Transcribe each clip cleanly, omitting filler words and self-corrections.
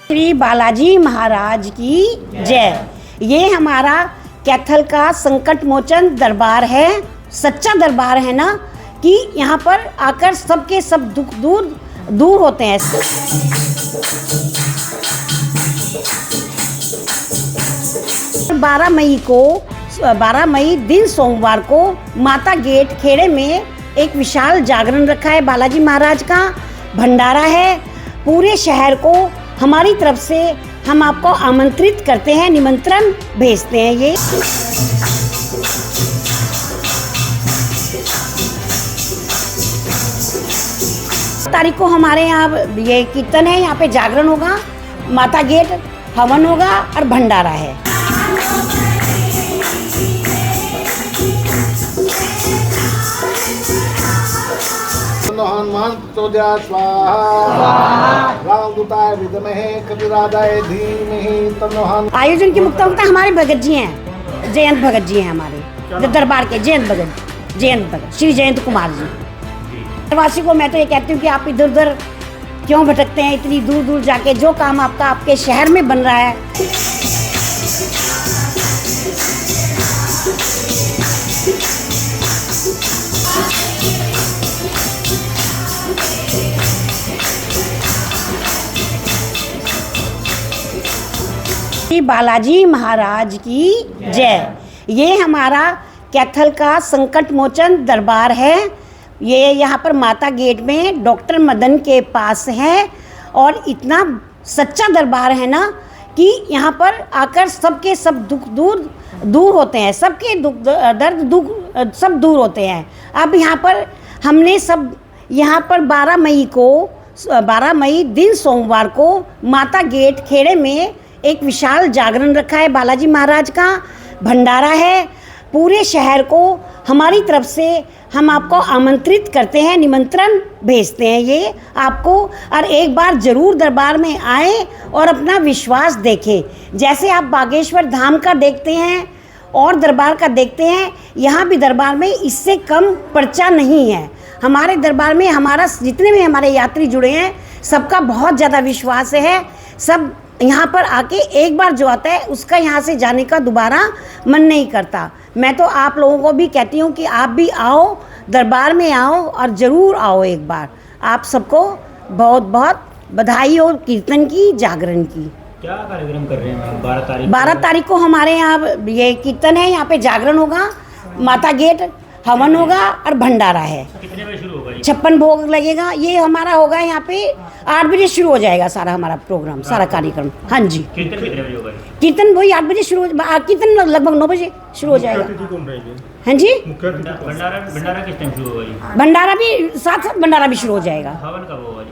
श्री बालाजी महाराज की जय। ये हमारा कैथल का संकट मोचन दरबार है, सच्चा दरबार है ना, कि यहाँ पर आकर सबके सब दुख दूर होते हैं। 12 मई दिन सोमवार को माता गेट खेड़े में एक विशाल जागरण रखा है। बालाजी महाराज का भंडारा है। पूरे शहर को हमारी तरफ से हम आपको आमंत्रित करते हैं, निमंत्रण भेजते हैं। ये तारीख को हमारे यहाँ ये कीर्तन है, यहाँ पे जागरण होगा, माता गेट हवन होगा और भंडारा है। हनुमान प्रचोदया स्वाहा, रामदूताय विद्महे कपिराजाय धीमहि तन्नो हनुमान्। आयोजन की मुख्य वक्ता हमारे भगत जी हैं, जयंत भगत जी हैं हमारे दरबार के। जयंत भगत श्री जयंत कुमार जी। वासी को मैं तो ये कहती हूँ कि आप इधर उधर क्यों भटकते हैं, इतनी दूर दूर जाके जो काम आपका आपके शहर में बन रहा है। श्री बालाजी महाराज की जय। ये हमारा कैथल का संकट मोचन दरबार है। ये यहाँ पर माता गेट में डॉक्टर मदन के पास है और इतना सच्चा दरबार है ना कि यहाँ पर आकर सबके सब दुख दूर होते हैं, सबके दुख दर्द सब दूर होते हैं। अब यहाँ पर हमने सब यहाँ पर 12 मई दिन सोमवार को माता गेट खेड़े में एक विशाल जागरण रखा है। बालाजी महाराज का भंडारा है। पूरे शहर को हमारी तरफ से हम आपको आमंत्रित करते हैं, निमंत्रण भेजते हैं ये आपको। और एक बार ज़रूर दरबार में आए और अपना विश्वास देखें। जैसे आप बागेश्वर धाम का देखते हैं और दरबार का देखते हैं, यहाँ भी दरबार में इससे कम पर्चा नहीं है। हमारे दरबार में हमारा जितने भी हमारे यात्री जुड़े हैं सबका बहुत ज़्यादा विश्वास है। सब यहाँ पर आके एक बार जो आता है उसका यहाँ से जाने का दोबारा मन नहीं करता। मैं तो आप लोगों को भी कहती हूँ कि आप भी आओ, दरबार में आओ और ज़रूर आओ एक बार। आप सबको बहुत बहुत बधाई हो कीर्तन की, जागरण की। क्या कार्यक्रम कर रहे हैं 12 तारीख को हमारे यहाँ ये कीर्तन है, यहाँ पे जागरण होगा, माता गेट हवन होगा और भंडारा है। कितने बजे शुरू होगा? 56 भोग लगेगा। ये हमारा होगा यहाँ पे 8 बजे शुरू हो जाएगा सारा हमारा प्रोग्राम, सारा कार्यक्रम। हाँ जी। कीर्तन कितने बजे होगा? कीर्तन वही 8 बजे शुरू, कीर्तन लगभग 9 बजे शुरू हो जाएगा। हाँ जी। भंडारा किस टाइम शुरू होगा? भंडारा भी साथ भंडारा भी शुरू हो जाएगा। हवन कब होगा?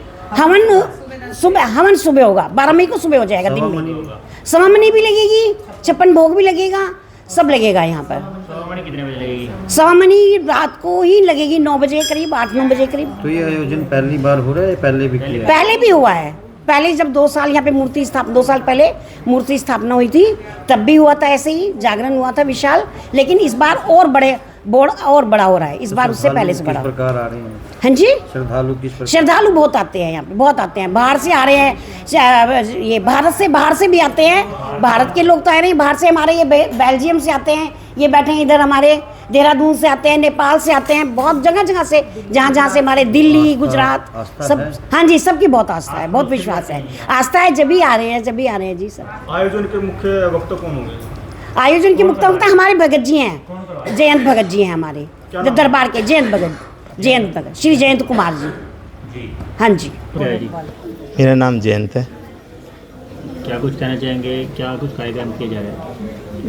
हवन सुबह होगा। 12 मई को सुबह हो जाएगा दिन में। समामनी भी लगेगी, 56 भोग भी लगेगा, सब लगेगा यहाँ पर। सवामनी कितने बजे लगेगी? सवामनी रात को ही लगेगी 9 बजे करीब, 8-9 बजे करीब। तो ये आयोजन पहली बार हो रहा है, पहले भी किया? पहले भी हुआ है। पहले जब 2 साल यहाँ पे 2 साल पहले मूर्ति स्थापना हुई थी तब भी हुआ था, ऐसे ही जागरण हुआ था विशाल। लेकिन इस बार और बड़ा हो रहा है इस बार, उससे पहले से बड़ा। प्रकार आ रहे हैं? हाँ जी। श्रद्धालु बहुत आते हैं यहाँ पे, बहुत आते हैं। बाहर से आ रहे हैं, ये बाहर से भी आते हैं। भारत के लोग तो आ रहे हैं, बाहर से हमारे ये बेल्जियम से आते हैं, ये बैठे हैं इधर, हमारे देहरादून से आते हैं, नेपाल से आते हैं, बहुत जगह से, जहाँ से हमारे दिल्ली, गुजरात सब। हाँ जी, सबकी बहुत आस्था है, बहुत विश्वास है, आस्था है। जब भी आ रहे हैं जी सब। आयोजन के मुख्य वक्ता कौन होंगे? आयोजन के मुख्य वक्ता हमारे भगत जी हैं, जयंत भगत जी हैं हमारे दरबार के। जयंत भगत श्री जयंत कुमार जी। हाँ जी। मेरा नाम जयंत है। क्या कुछ कहना चाहेंगे? क्या कुछ कार्यक्रम किए जा रहे हैं?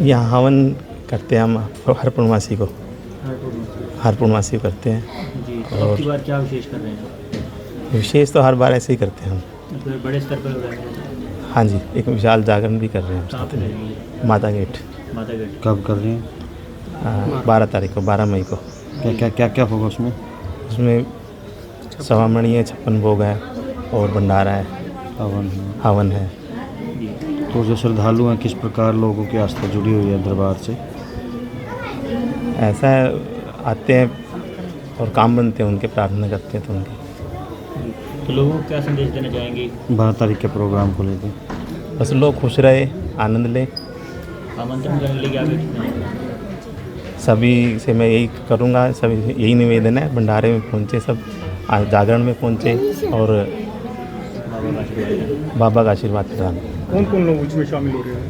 यहाँ हवन करते हैं हम हर पूर्णमासी को, हर पूर्णमासी को करते हैं। जी। तो अब की बार क्या विशेष कर रहे हैं? विशेष तो हर बार ऐसे ही करते हैं हम। तो बड़े स्तर पर हो रहा है? हाँ जी, एक विशाल जागरण भी कर रहे हैं। कहाँ पे लगेंगे? माता गेट। कब कर रहे हैं? 12 तारीख को, 12 मई को। क्या होगा उसमें? उसमें सवामणी है, 56 भोग है और भंडारा है, हवन है। तो जो श्रद्धालु हैं, किस प्रकार लोगों की आस्था जुड़ी हुई है दरबार से? ऐसा आते हैं और काम बनते हैं उनके, प्रार्थना करते हैं तो उनके। तो लोगों को क्या संदेश देना चाहेंगे 12 तारीख के प्रोग्राम को लेकर? बस लोग खुश रहे, आनंद लें। आमंत्रण करने के लिए आगे सभी से मैं यही करूँगा, सभी से यही निवेदन है, भंडारे में पहुँचे सब, आज जागरण में पहुँचे और बाबा का आशीर्वाद प्रदान। कौन कौन लोग इसमें शामिल हो रहे हैं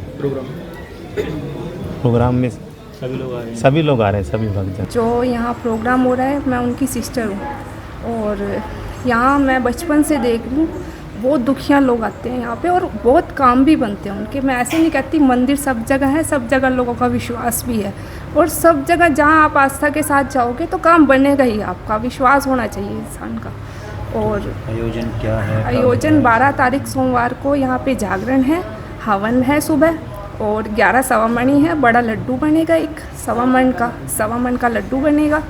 प्रोग्राम में? सभी लोग आ रहे हैं। सभी लोग आ रहे हैं, सभी भक्तजन। जो यहाँ प्रोग्राम हो रहा है, मैं उनकी सिस्टर हूँ और यहाँ मैं बचपन से देख रही हूँ, बहुत दुखिया लोग आते हैं यहाँ पे और बहुत काम भी बनते हैं उनके। मैं ऐसे नहीं कहती मंदिर सब जगह है, सब जगह लोगों का विश्वास भी है और सब जगह जहाँ आप आस्था के साथ जाओगे तो काम बनेगा ही, आपका विश्वास होना चाहिए इंसान का। और आयोजन क्या है? आयोजन 12 तारीख सोमवार को यहाँ पे जागरण है, हवन है सुबह और 11 सवा मणि है, बड़ा लड्डू बनेगा, एक सवा मन का लड्डू बनेगा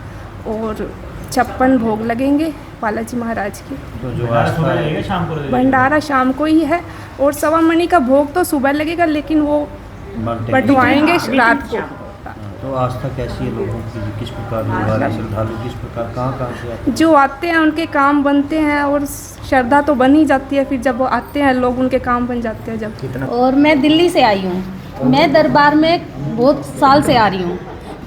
और 56 भोग लगेंगे बालाजी महाराज के। तो जो सुबह लगेगा, शाम को लगेगा? भंडारा शाम को ही है और सवा मणि का भोग तो सुबह लगेगा, लेकिन वो बंटवाएंगे रात को। तो आस्था कैसी है लोगों की? किस प्रकार लोग आ रहे हैं? श्रद्धालु किस प्रकार कहाँ से आते हैं? जो आते हैं उनके काम बनते हैं और श्रद्धा तो बन ही जाती है, फिर जब वो आते हैं लोग उनके काम बन जाते हैं जब। और मैं दिल्ली से आई हूँ, मैं दरबार में बहुत साल से आ रही हूँ।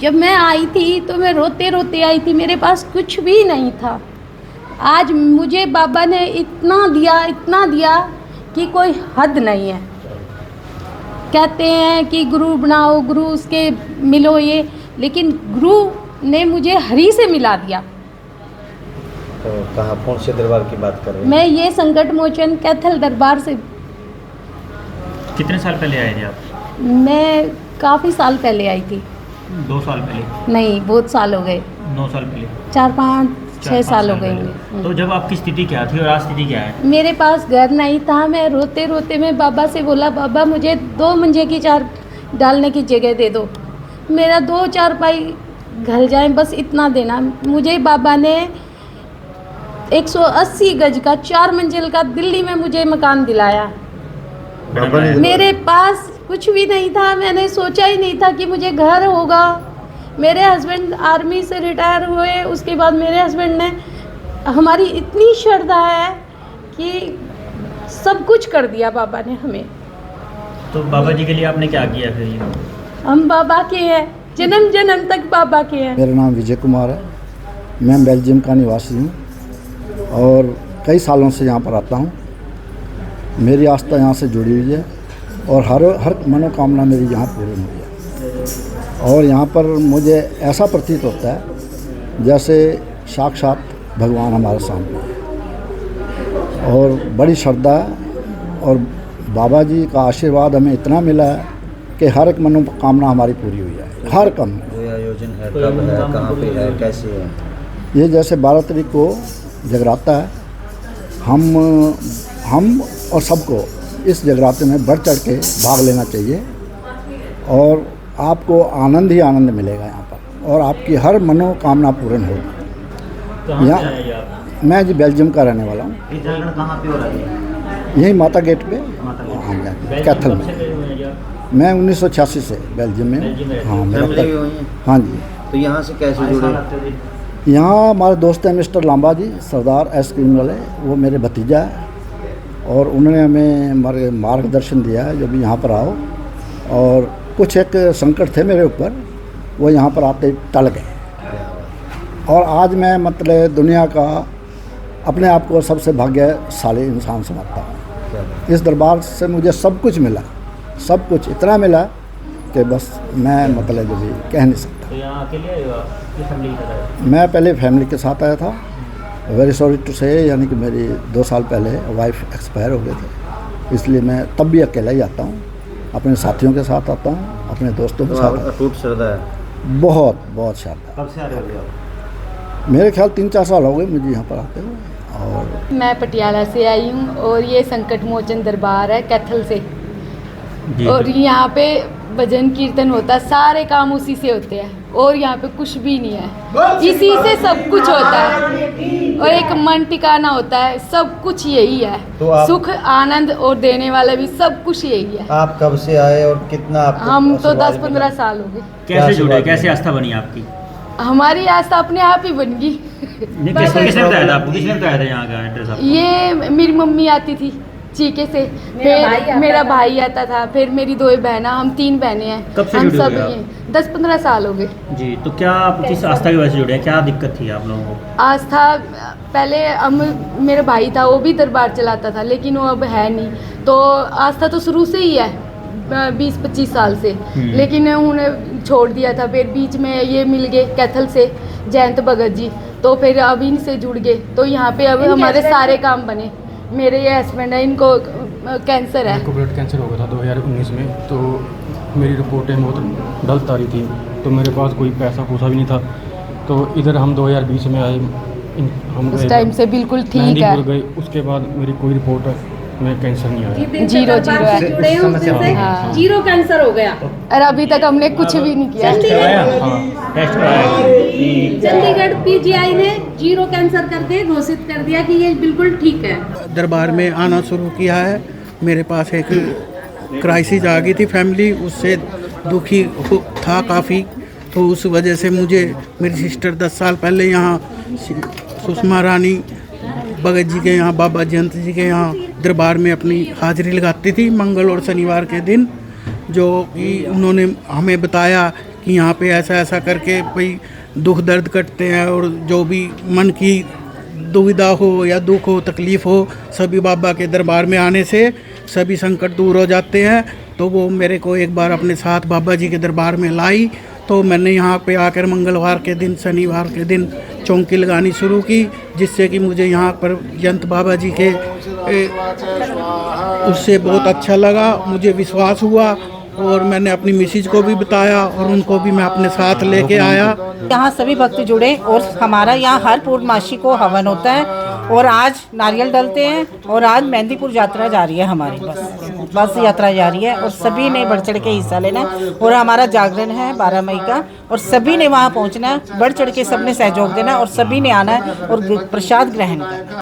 जब मैं आई थी तो मैं रोते रोते आई थी, मेरे पास कुछ भी नहीं था। आज मुझे बाबा ने इतना दिया कि कोई हद नहीं है। कहते हैं कि गुरु बनाओ, गुरु उसके मिलो ये, लेकिन गुरु ने मुझे हरि से मिला दिया। तो कहाँ, कौन से दरबार की बात कर रहे हैं? मैं ये संकट मोचन कैथल दरबार से। कितने साल पहले आए थे आप? मैं काफ़ी साल पहले आई थी। 2 साल पहले? नहीं, बहुत साल हो गए, 9 साल पहले? 4-5-6 साल हो गए पहले। होंगे। तो जब आपकी स्थिति क्या थी और आज स्थिति क्या है? मेरे पास घर नहीं था, मैं रोते रोते मैं बाबा से बोला, बाबा मुझे 2 मंजे की चार डालने की जगह दे दो, मेरा 2 चारपाई घर जाए, बस इतना देना। मुझे बाबा ने 180 गज का 4 मंजिल का दिल्ली में मुझे मकान दिलाया। मेरे पास कुछ भी नहीं था, मैंने सोचा ही नहीं था कि मुझे घर होगा। मेरे हस्बैंड आर्मी से रिटायर हुए, उसके बाद मेरे हस्बैंड ने, हमारी इतनी श्रद्धा है कि सब कुछ कर दिया बाबा ने हमें। तो बाबा जी के लिए आपने क्या किया फिर ये? हम बाबा के हैं, जन्म जन्म तक बाबा के हैं। मेरा नाम विजय कुमार है, मैं बेल्जियम का निवासी हूँ और कई सालों से यहाँ पर आता हूँ। मेरी आस्था यहाँ से जुड़ी हुई है और हर मनोकामना मेरी यहाँ पूरी हुई है। और यहाँ पर मुझे ऐसा प्रतीत होता है जैसे साक्षात भगवान हमारे सामने है और बड़ी श्रद्धा है और बाबा जी का आशीर्वाद हमें इतना मिला है कि हर एक मनोकामना हमारी पूरी हुई है, हर काम। ये आयोजन है, कब है, कहाँ पे है, कैसे है? ये जैसे 12 तारीख को जगराता है, हम और सबको इस जगराते में बढ़ चढ़ के भाग लेना चाहिए और आपको आनंद ही आनंद मिलेगा यहाँ पर और आपकी हर मनोकामना पूर्ण होगी। कहाँ से यहाँ आए ये आप? मैं जी बेल्जियम का रहने वाला हूँ, ये जागरण कहाँ पे हो रहा है? यहीं माता गेट पे, बेल्जियम कैथल कब से में। गए हुए हैं जी आप? मैं 1986 से बेल्जियम में बेल्जियम में हूँ। हाँ, मेरा फैमिली भी हुई है? हाँ जी। तो यहाँ से कैसे जुड़े? यहाँ हमारे दोस्त हैं मिस्टर लांबा जी, सरदार आइसक्रीम वाले, वो मेरे भतीजा है और उन्होंने हमें हमारे मार्गदर्शन दिया है जब यहाँ पर आओ। और कुछ एक संकट थे मेरे ऊपर, वो यहाँ पर आते टल गए और आज मैं मतलब दुनिया का अपने आप को सबसे भाग्यशाली इंसान समझता हूँ। इस दरबार से मुझे सब कुछ मिला, सब कुछ इतना मिला कि बस मैं मतलब जो भी कह नहीं सकता। तो यहाँ अकेले आए हो आप कि फैमिली के साथ आए? मैं पहले फैमिली के साथ आया था, वेरी सॉरी टू से, यानी कि मेरी 2 साल पहले वाइफ एक्सपायर हो गए थे, इसलिए मैं तब भी अकेला ही आता हूँ। अपने साथियों के साथ आता हूँ, अपने दोस्तों के साथ। अटूट श्रद्धा है? बहुत श्रद्धा। कब से आ रहे हो आप? मेरे ख्याल 3-4 साल हो गए मुझे यहाँ पर आते हुए। और मैं पटियाला से आई हूँ और ये संकट मोचन दरबार है कैथल से। और यहाँ पे भजन कीर्तन होता है, सारे काम उसी से होते हैं और यहाँ पे कुछ भी नहीं है, इसी से सब कुछ होता है और एक मन टिकाना होता है, सब कुछ यही है। तो आप, सुख आनंद और देने वाला भी सब कुछ यही है। आप कब से आए और कितना आपको? हम तो 10-15 साल हो गए। कैसे जुड़े, कैसे आस्था बनी आपकी? हमारी आस्था अपने आप ही बन गई। किसने बताया था आपको? किसने बताया था यहाँ का एड्रेस आपको? ये मेरी मम्मी आती थी, चीके से। फिर मेरा भाई आता था, फिर मेरी 2 बहनें, हम 3 बहनें हैं। कब से हम जुड़े हुए सब आप? ये 10-15 साल हो गए। जी, तो क्या आप किस आस्था की वजह से जुड़े हैं? क्या दिक्कत थी आप लोगों को? आस्था पहले हम, मेरा भाई था वो भी दरबार चलाता था, लेकिन वो अब है नहीं। तो आस्था तो शुरू से ही है 20-25 साल से, लेकिन उन्हें छोड़ दिया था। फिर बीच में ये मिल गए कैथल से जयंत भगत जी, तो फिर अब इनसे जुड़ गए। तो यहाँ पे अब हमारे सारे काम बने। मेरे ये हस्बैंड है, इनको कैंसर है। मेरे को ब्लड कैंसर हो गया था 2019 में। तो मेरी रिपोर्टें बहुत गलत आ रही थी, तो मेरे पास कोई पैसा पूसा भी नहीं था। तो इधर हम 2020 में आए, हम उस टाइम से बिल्कुल ठीक है। मेहंदीपुर गए, उसके बाद मेरी कोई रिपोर्ट में कैंसर नहीं आया। 0 है। जुड़े हैं उससे से हाँ। 0 कैंसर हो गया। और अभी तक हमने कुछ भी नहीं किया। टेस्ट कराया कि चंडीगढ़ पीजीआई ने 0 कैंसर करके घोषित कर दिया कि ये बिल्कुल ठीक है। दरबार में आना शुरू किया है। मेरे पास एक क्राइसिस आ गई थी फैमिली, उससे दुखी था काफ़ी। तो उस वजह से मुझे मेरी सिस्टर 10 साल पहले यहाँ सुषमा रानी भगत जी के यहाँ, बाबा जयंत जी के यहाँ दरबार में अपनी हाजिरी लगाती थी मंगल और शनिवार के दिन। जो कि उन्होंने हमें बताया कि यहाँ पे ऐसा ऐसा करके भाई दुख दर्द कटते हैं, और जो भी मन की दुविधा हो या दुख हो, तकलीफ़ हो, सभी बाबा के दरबार में आने से सभी संकट दूर हो जाते हैं। तो वो मेरे को एक बार अपने साथ बाबा जी के दरबार में लाई। तो मैंने यहाँ पे आकर मंगलवार के दिन, शनिवार के दिन चौकी लगानी शुरू की, जिससे कि मुझे यहाँ पर जयंत बाबा जी के उससे बहुत अच्छा लगा, मुझे विश्वास हुआ। और मैंने अपनी मिसेज को भी बताया और उनको भी मैं अपने साथ लेके आया। यहाँ सभी भक्त जुड़े और हमारा यहाँ हर पूर्णमासी को हवन होता है और आज नारियल डलते हैं और आज मेहंदीपुर यात्रा जा रही है हमारी बस यात्रा जा रही है और सभी ने बढ़ चढ़ के हिस्सा लेना है और हमारा जागरण है 12 मई का और सभी ने वहाँ पहुँचना है, बढ़ चढ़ के सबने सहयोग देना और सभी ने आना है और प्रसाद ग्रहण करना।